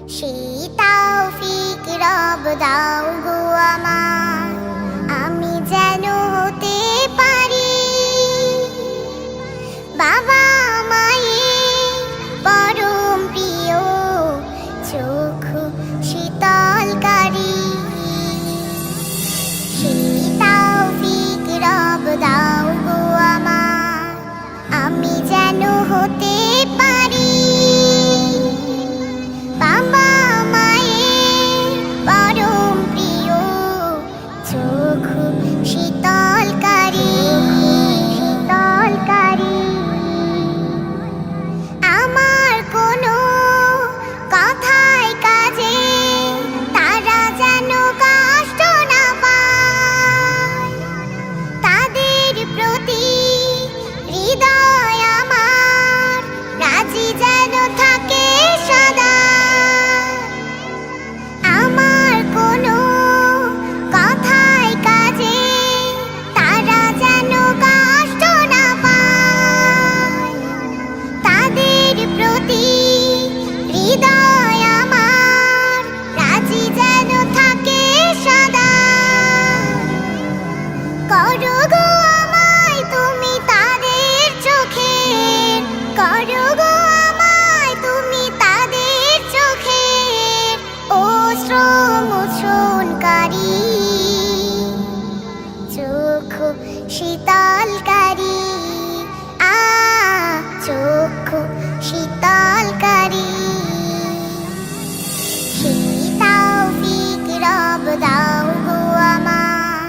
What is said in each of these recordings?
সেই তৌফিক রব দাও গো আমার, আমি যেন হতে পারি বাবা মায়ের পরম প্রিয়, চক্ষু শীতলকারী। সেই তৌফিক রব দাও গো আমার, আমি যেন হতে পারি বাবা মায়ের পরম প্রিয়, চক্ষু শীতলকারী শীতলকারী। আমার কোনো কথায় কাজে তারা যেন কষ্ট না পায়, তাদের প্রতি হৃদয় আমার রাজি যেন থাকে সদা। আমার কোনো কথায় কাজে তারা যেন কষ্ট না পায়, তাদের প্রতি হৃদয় আমার রাজি যেন থাকে সদা। করো গো আমায় তুমি তাদের চোখের, করো গো আমায় তুমি তাদের চোখের অশ্রু মোচনকারী, চক্ষু শীতলকারী। চক্ষু শীতলকারী। সেই তৌফিক রব দাও গো আমার,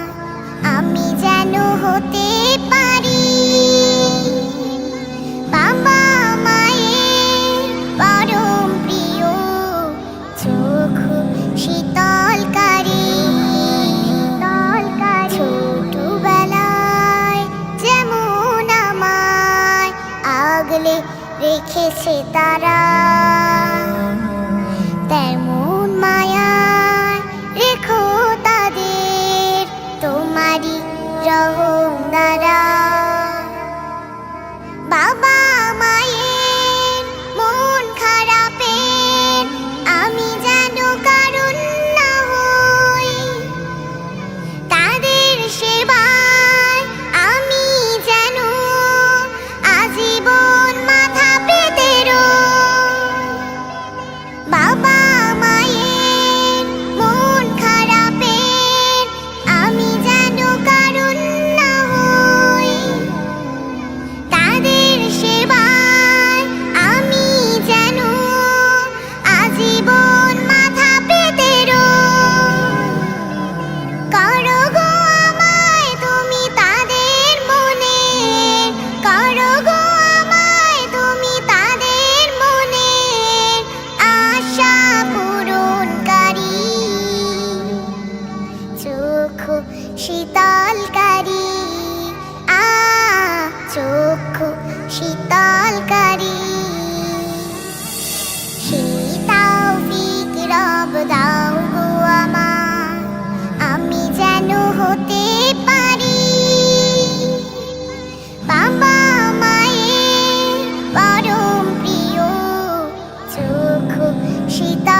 আমি যেন হতে পারি বাবা মায়ের পরম প্রিয়, চক্ষু শীতলকারী শীতলকারী। ছোটবেলায় যেমন আমায় আগলে রেখেছে তারা, তেমন মায়ায় রেখো তাদের তোমারই রহম দ্বারা। বাবা মায়ের মন খারাপের আমি যেন কারণ না হই, তাদের সেবায় আমি যেন আজীবন মাথা পেতে রই। বাবা মায়ের মন খারাপের আমি যেন কারণ না হই, তাদের সেবায় আমি যেন আজীবন মাথা পেতে রই। করো গো আমায় তুমি তাদের মনে, করো গো আমায় তুমি তাদের মনে আশা পূরণকারী, চক্ষু শীতলকারী। চক্ষু শীতলকারী। সেই তৌফিক রব দাও গো আমার, আমি যেন হতে পারি বাবা মায়ের পরম প্রিয়, চক্ষু শীতল।